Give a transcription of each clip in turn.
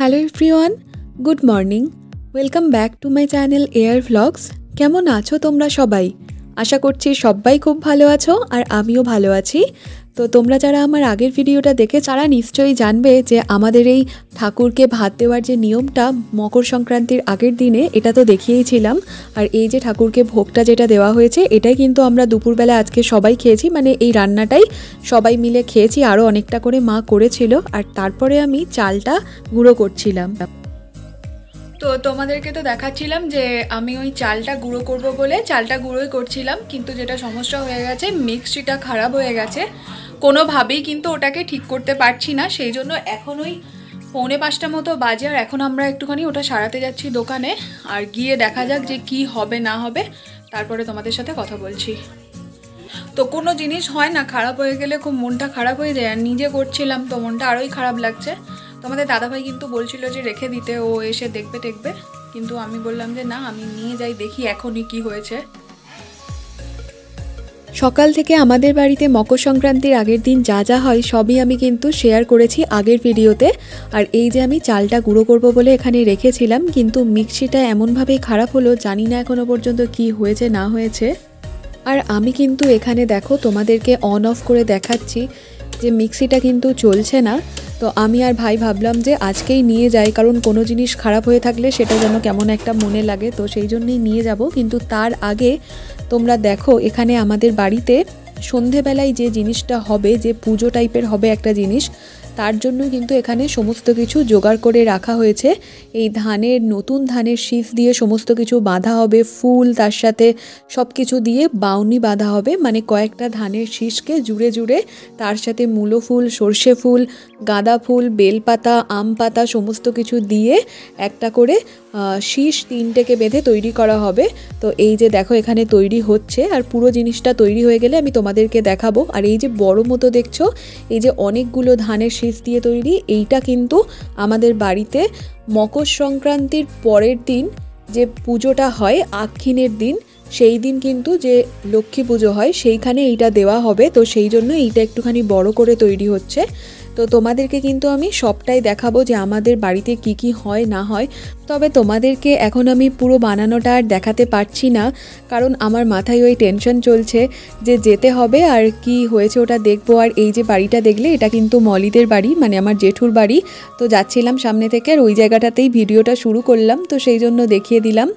Hello everyone, good morning. Welcome back to my channel air vlogs. কেমন আছো তোমরা সবাই? আশা করছি সবাই খুব ভালো আছো আর আমিও ভালো আছি। তো তোমরা যারা আমার আগের ভিডিওটা দেখে তারা নিশ্চয়ই জানবে যে আমাদের এই ঠাকুরকে ভাত দেওয়ার যে নিয়মটা মকর সংক্রান্তির আগের দিনে, এটা তো দেখিয়েছিলাম। আর এই যে ঠাকুরকে ভোগটা যেটা দেওয়া হয়েছে, এটাই কিন্তু আমরা দুপুরবেলা আজকে সবাই খেয়েছি, মানে এই রান্নাটাই সবাই মিলে খেয়েছি। আরও অনেকটা করে মা করেছিল, আর তারপরে আমি চালটা গুঁড়ো করছিলাম। তো তোমাদেরকে তো দেখাচ্ছিলাম যে আমি ওই চালটা গুঁড়ো করব বলে চালটা গুঁড়োই করছিলাম, কিন্তু যেটা সমস্যা হয়ে গেছে, মিক্সিটা খারাপ হয়ে গেছে। কোনোভাবেই কিন্তু ওটাকে ঠিক করতে পারছি না, সেই জন্য এখন ওই 4:45 মতো বাজে, আর এখন আমরা একটুখানি ওটা সারাতে যাচ্ছি দোকানে। আর গিয়ে দেখা যাক যে কি হবে না হবে, তারপরে তোমাদের সাথে কথা বলছি। তো কোনো জিনিস হয় না, খারাপ হয়ে গেলে খুব মনটা খারাপ হয়ে যায়, আর নিজে করছিলাম তো মনটা আরোই খারাপ লাগছে। তোমাদের দাদাভাই কিন্তু বলছিল যে রেখে দিতে, ও এসে দেখবে, কিন্তু আমি বললাম যে না, আমি নিয়ে যাই, দেখি এখনই কি হয়েছে। সকাল থেকে আমাদের বাড়িতে মকর সংক্রান্তির আগের দিন যা যা হয় সবই আমি কিন্তু শেয়ার করেছি আগের ভিডিওতে। আর এই যে আমি চালটা গুঁড়ো করব বলে এখানে রেখেছিলাম, কিন্তু মিক্সিটা এমনভাবেই খারাপ হলো, জানি না এখনো পর্যন্ত কি হয়েছে না হয়েছে। আর আমি কিন্তু এখানে দেখো তোমাদেরকে অন অফ করে দেখাচ্ছি যে মিক্সিটা কিন্তু চলছে না। তো আমি আর ভাই ভাবলাম যে আজকেই নিয়ে যাই, কারণ কোনো জিনিস খারাপ হয়ে থাকলে সেটা যেন কেমন একটা মনে লাগে, তো সেই জন্যই নিয়ে যাব। কিন্তু তার আগে তোমরা দেখো, এখানে আমাদের বাড়িতে সন্ধেবেলায় যে জিনিসটা হবে, যে পুজো টাইপের হবে একটা জিনিস, তার জন্য কিন্তু এখানে সমস্ত কিছু জোগাড় করে রাখা হয়েছে। এই নতুন ধানের শীষ দিয়ে সমস্ত কিছু বাঁধা হবে, ফুল তার সাথে সব কিছু দিয়ে বাউনি বাঁধা হবে, মানে কয়েকটা ধানের শীষকে জুড়ে জুড়ে তার সাথে মূলো ফুল, সর্ষে ফুল, গাঁদা ফুল, বেলপাতা, আম পাতা সমস্ত কিছু দিয়ে একটা করে শীষ 3টেকে বেঁধে তৈরি করা হবে। তো এই যে দেখো এখানে তৈরি হচ্ছে, আর পুরো জিনিসটা তৈরি হয়ে গেলে আমি তোমাদেরকে দেখাবো। আর এই যে বড় মতো দেখছো, এই যে অনেকগুলো ধানের শীষ দিয়ে তৈরি, এইটা কিন্তু আমাদের বাড়িতে মকর সংক্রান্তির পরের দিন যে পুজোটা হয়, আক্ষিনের দিন, সেই দিন কিন্তু যে লক্ষ্মী পুজো হয় সেইখানে এইটা দেওয়া হবে। তো সেই জন্য এইটা একটুখানি বড় করে তৈরি হচ্ছে। তো তোমাদেরকে কিন্তু আমি সবটাই দেখাবো যে আমাদের বাড়িতে কি কি হয় না হয়। তবে তোমাদেরকে এখন আমি পুরো বানানোটা আর দেখাতে পারছি না, কারণ আমার মাথায় ওই টেনশন চলছে যে যেতে হবে আর কি হয়েছে ওটা দেখবো। আর এই যে বাড়িটা দেখলে, এটা কিন্তু মলিদের বাড়ি, মানে আমার জেঠুর বাড়ি। তো যাচ্ছিলাম সামনে থেকে, আর ওই জায়গাটাতেই ভিডিওটা শুরু করলাম, তো সেই জন্য দেখিয়ে দিলাম।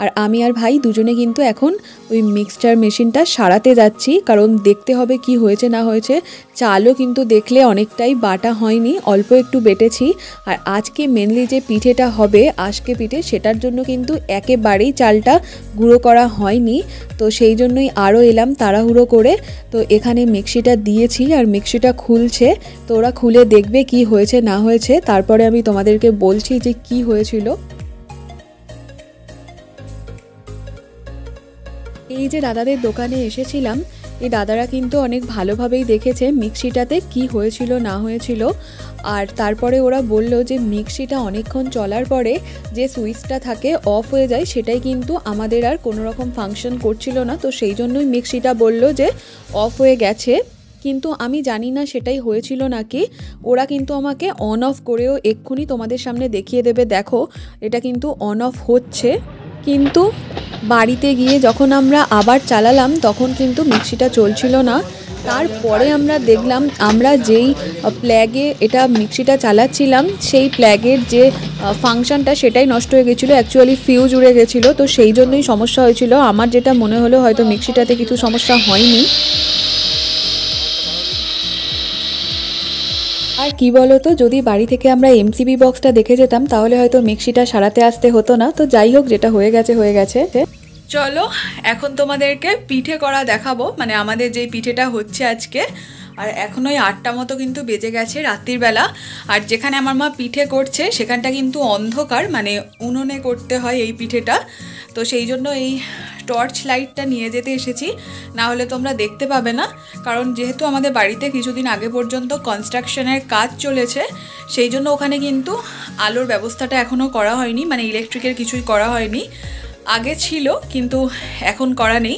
আর আমি আর ভাই দুজনে কিন্তু এখন ওই মিক্সচার মেশিনটা সারাতে যাচ্ছি, কারণ দেখতে হবে কি হয়েছে না হয়েছে। চালও কিন্তু দেখলে অনেকটাই বাটা হয়নি, অল্প একটু বেটেছি। আর আজকে মেনলি যে পিঠেটা হবে, আজকে পিঠে, সেটার জন্য কিন্তু একেবারেই চালটা গুঁড়ো করা হয়নি। তো সেই জন্যই আরও এলাম তাড়াহুড়ো করে। তো এখানে মিক্সিটা দিয়েছি, আর মিক্সিটা খুলছে, তো ওরা খুলে দেখবে কি হয়েছে না হয়েছে, তারপরে আমি তোমাদেরকে বলছি যে কি হয়েছিল। এই যে দাদাদের দোকানে এসেছিলাম, এই দাদারা কিন্তু অনেক ভালোভাবেই দেখেছে মিক্সিটাতে কি হয়েছিল না হয়েছিল। আর তারপরে ওরা বলল যে মিক্সিটা অনেকক্ষণ চলার পরে যে সুইচটা থাকে অফ হয়ে যায়, সেটাই কিন্তু আমাদের আর কোনো রকম ফাংশন করছিল না। তো সেই জন্যই মিক্সিটা বলল যে অফ হয়ে গেছে, কিন্তু আমি জানি না সেটাই হয়েছিল নাকি। ওরা কিন্তু আমাকে অন অফ করেও এক্ষুনি তোমাদের সামনে দেখিয়ে দেবে। দেখো এটা কিন্তু অন অফ হচ্ছে, কিন্তু বাড়িতে গিয়ে যখন আমরা আবার চালালাম তখন কিন্তু মিক্সিটা চলছিল না। তারপরে আমরা দেখলাম, আমরা যেই প্ল্যাগে এটা মিক্সিটা চালাচ্ছিলাম, সেই প্ল্যাগের যে ফাংশনটা সেটাই নষ্ট হয়ে গেছিলো, অ্যাকচুয়ালি ফিউজ উড়ে গেছিলো। তো সেই জন্যই সমস্যা হয়েছিল। আমার যেটা মনে হলো হয়তো মিক্সিটাতে কিছু সমস্যা হয়নি। আর কি বলতো, যদি বাড়ি থেকে আমরা এমসিবি বক্সটা দেখে যেতাম তাহলে হয়তো মিক্সিটা সারাতে আসতে হতো না। তো যাই হোক, যেটা হয়ে গেছে হয়ে গেছে। চলো এখন তোমাদেরকে পিঠে করা দেখাবো, মানে আমাদের যেই পিঠেটা হচ্ছে আজকে। আর এখন ওই 8টা মতো কিন্তু বেজে গেছে রাত্রির বেলা। আর যেখানে আমার মা পিঠে করছে সেখানটা কিন্তু অন্ধকার, মানে উনুনে করতে হয় এই পিঠেটা। তো সেই জন্য এই টর্চ লাইটটা নিয়ে যেতে এসেছি, না হলে তোমরা দেখতে পাবে না। কারণ যেহেতু আমাদের বাড়িতে কিছুদিন আগে পর্যন্ত কনস্ট্রাকশনের কাজ চলেছে, সেই জন্য ওখানে কিন্তু আলোর ব্যবস্থাটা এখনও করা হয়নি, মানে ইলেকট্রিকের কিছুই করা হয়নি। আগে ছিল কিন্তু এখন করা নেই।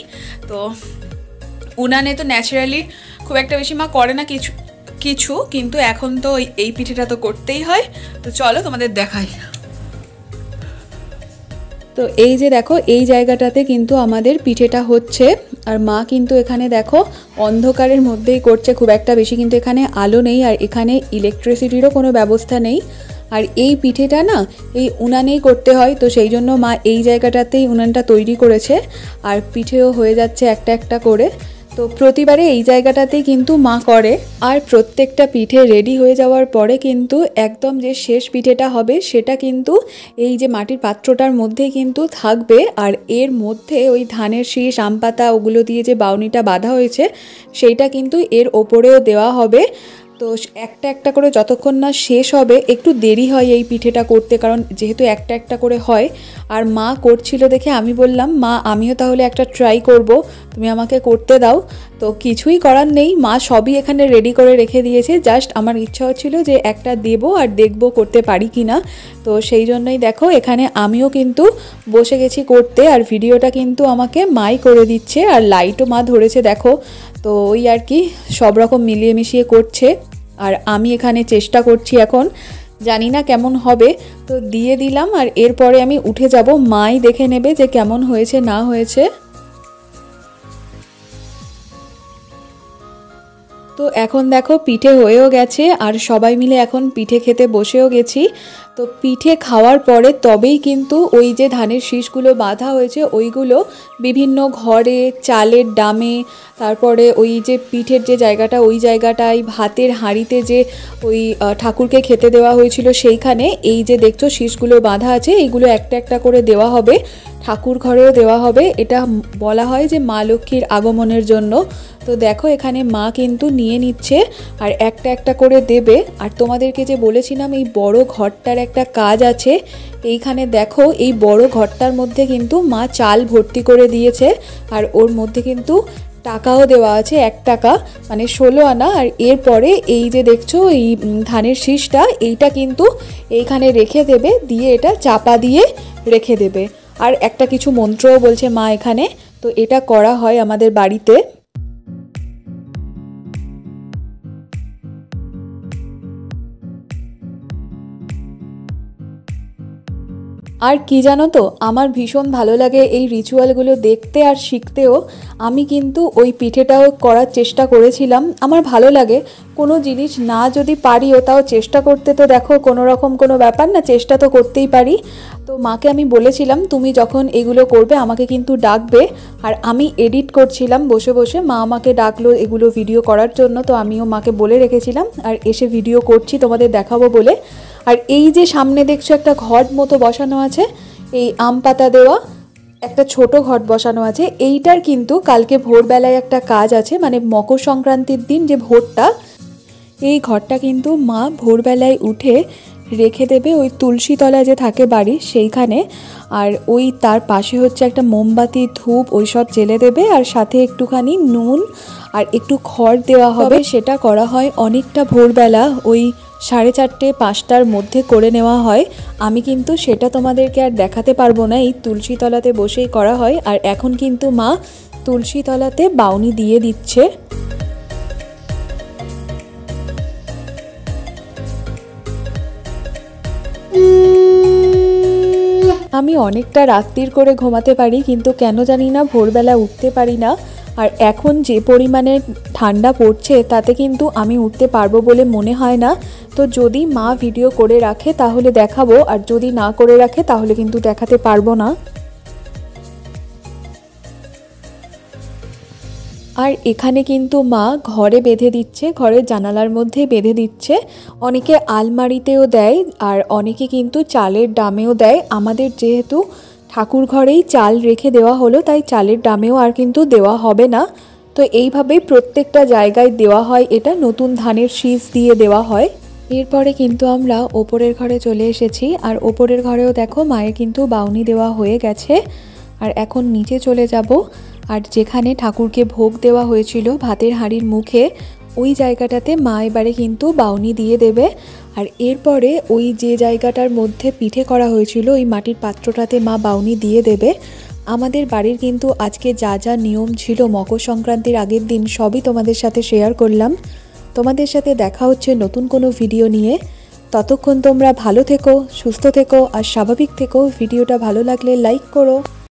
তো উনানে তো ন্যাচারালি খুব একটা বেশি মা করে না, কিছু, কিন্তু এখন তো এই পিঠেটা তো করতেই হয়। তো চলো তোমাদের দেখাই। তো এই যে দেখো, এই জায়গাটাতে কিন্তু আমাদের পিঠেটা হচ্ছে, আর মা কিন্তু এখানে দেখো অন্ধকারের মধ্যেই করছে, খুব একটা বেশি কিন্তু এখানে আলো নেই, আর এখানে ইলেকট্রিসিটিরও কোনো ব্যবস্থা নেই। আর এই পিঠেটা না এই উনানেই করতে হয়, তো সেই জন্য মা এই জায়গাটাতেই উনানটা তৈরি করেছে, আর পিঠেও হয়ে যাচ্ছে একটা একটা করে। তো প্রতিবারে এই জায়গাটাতেই কিন্তু মা করে। আর প্রত্যেকটা পিঠে রেডি হয়ে যাওয়ার পরে কিন্তু একদম যে শেষ পিঠেটা হবে সেটা কিন্তু এই যে মাটির পাত্রটার মধ্যে কিন্তু থাকবে, আর এর মধ্যে ওই ধানের শীষ, আম পাতা ওগুলো দিয়ে যে বাউনিটা বাঁধা হয়েছে সেইটা কিন্তু এর ওপরেও দেওয়া হবে। তো একটা একটা করে যতক্ষণ না শেষ হবে, একটু দেরি হয় এই পিঠেটা করতে, কারণ যেহেতু একটা একটা করে হয়। আর মা করছিল দেখে আমি বললাম, মা আমিও তাহলে একটা ট্রাই করব, তুমি আমাকে করতে দাও। তো কিছুই করার নেই, মা সবই এখানে রেডি করে রেখে দিয়েছে, জাস্ট আমার ইচ্ছা হচ্ছিল যে একটা দেবো আর দেখবো করতে পারি কি না। তো সেই জন্যই দেখো এখানে আমিও কিন্তু বসে গেছি করতে, আর ভিডিওটা কিন্তু আমাকে মাই করে দিচ্ছে, আর লাইটও মা ধরেছে দেখো। তো ওই আর কি সব রকম মিলিয়ে মিশিয়ে করছে, আর আমি এখানে চেষ্টা করছি, এখন জানি না কেমন হবে। তো দিয়ে দিলাম, আর এরপরে আমি উঠে যাব, মাই দেখে নেবে যে কেমন হয়েছে না হয়েছে। তো এখন দেখো পিঠে হয়েও গেছে, আর সবাই মিলে এখন পিঠে খেতে বসেও গেছি। তো পিঠে খাওয়ার পরে তবেই কিন্তু ওই যে ধানের শীষগুলো বাঁধা হয়েছে ওইগুলো বিভিন্ন ঘরে, চালের ডামে, তারপরে ওই যে পিঠের যে জায়গাটা ওই জায়গাটায়, ভাতের হাঁড়িতে যে ওই ঠাকুরকে খেতে দেওয়া হয়েছিল সেইখানে এই যে দেখছো শীষগুলো বাঁধা আছে, এইগুলো একটা একটা করে দেওয়া হবে, ঠাকুর ঘরেও দেওয়া হবে। এটা বলা হয় যে মা লক্ষ্মীর আগমনের জন্য। তো দেখো এখানে মা কিন্তু নিয়ে নিচ্ছে আর একটা একটা করে দেবে। আর তোমাদেরকে যে বলেছিলাম এই বড় ঘরটার একটা কাজ আছে, এইখানে দেখো এই বড় ঘরটার মধ্যে কিন্তু মা চাল ভর্তি করে দিয়েছে, আর ওর মধ্যে কিন্তু টাকাও দেওয়া আছে, 1 টাকা মানে 16 আনা। আর এরপরে এই যে দেখছো এই ধানের শীষটা, এইটা কিন্তু এইখানে রেখে দেবে, দিয়ে এটা চাপা দিয়ে রেখে দেবে। আর একটা কিছু মন্ত্রও বলছে মা এখানে। তো এটা করা হয় আমাদের বাড়িতে। আর কি জানো তো, আমার ভীষণ ভালো লাগে এই রিচুয়ালগুলো দেখতে আর শিখতেও। আমি কিন্তু ওই পিঠেটাও করার চেষ্টা করেছিলাম, আমার ভালো লাগে কোনো জিনিস না যদি পারিও তাও চেষ্টা করতে। তো দেখো কোনো রকম কোনো ব্যাপার না, চেষ্টা তো করতেই পারি। তো মাকে আমি বলেছিলাম তুমি যখন এগুলো করবে আমাকে কিন্তু ডাকবে। আর আমি এডিট করছিলাম বসে বসে, মা আমাকে ডাকলো এগুলো ভিডিও করার জন্য, তো আমিও মাকে বলে রেখেছিলাম আর এসে ভিডিও করছি তোমাদের দেখাবো বলে। আর এই যে সামনে দেখছো একটা ঘট মতো বসানো আছে, এই আম পাতা দেওয়া একটা ছোট ঘট বসানো আছে, এইটার কিন্তু কালকে ভোরবেলায় একটা কাজ আছে, মানে মকর সংক্রান্তির দিন যে ভোরটা, এই ঘরটা কিন্তু মা ভোরবেলায় উঠে রেখে দেবে ওই তুলসী তলা যে থাকে বাড়ি সেইখানে। আর ওই তার পাশে হচ্ছে একটা মোমবাতি, ধূপ ওই সব জেলে দেবে, আর সাথে একটুখানি নুন আর একটু খড় দেওয়া হবে। সেটা করা হয় অনেকটা ভোরবেলা, ওই 4:30 5টার মধ্যে করে নেওয়া হয়। আমি কিন্তু সেটা তোমাদেরকে আর দেখাতে পারবো না, এই তুলসী তলাতে বসেই করা হয়। আর এখন কিন্তু মা তুলসী তলাতে বাউনি দিয়ে দিচ্ছে। আমি অনেকটা রাত্রির করে ঘুমাতে পারি, কিন্তু কেন জানি না ভোরবেলা উঠতে পারি না। আর এখন যে পরিমাণে ঠান্ডা পড়ছে তাতে কিন্তু আমি উঠতে পারবো বলে মনে হয় না। তো যদি মা ভিডিও করে রাখে তাহলে দেখাবো, আর যদি না করে রাখে তাহলে কিন্তু দেখাতে পারবো না। আর এখানে কিন্তু মা ঘরে বেঁধে দিচ্ছে, ঘরের জানালার মধ্যে বেঁধে দিচ্ছে। অনেকে আলমারিতেও দেয়, আর অনেকে কিন্তু চালের ডামেও দেয়। আমাদের যেহেতু ঠাকুর ঘরেই চাল রেখে দেওয়া হলো, তাই চালের ডামেও আর কিন্তু দেওয়া হবে না। তো এইভাবেই প্রত্যেকটা জায়গায় দেওয়া হয়, এটা নতুন ধানের শীষ দিয়ে দেওয়া হয়। এরপরে কিন্তু আমরা ওপরের ঘরে চলে এসেছি, আর ওপরের ঘরেও দেখো মায়ের কিন্তু বাউনি দেওয়া হয়ে গেছে। আর এখন নিচে চলে যাব, আর যেখানে ঠাকুরকে ভোগ দেওয়া হয়েছিল ভাতের হাঁড়ির মুখে, ওই জায়গাটাতে মা এবারে কিন্তু বাউনি দিয়ে দেবে। আর এরপরে ওই যে জায়গাটার মধ্যে পিঠে করা হয়েছিল ওই মাটির পাত্রটাতে মা বাউনি দিয়ে দেবে। আমাদের বাড়ির কিন্তু আজকে যা যা নিয়ম ছিল মকর সংক্রান্তির আগের দিন সবই তোমাদের সাথে শেয়ার করলাম। তোমাদের সাথে দেখা হচ্ছে নতুন কোনো ভিডিও নিয়ে। ততক্ষণ তোমরা ভালো থেকো, সুস্থ থেকো আর স্বাভাবিক থেকো। ভিডিওটা ভালো লাগলে লাইক করো।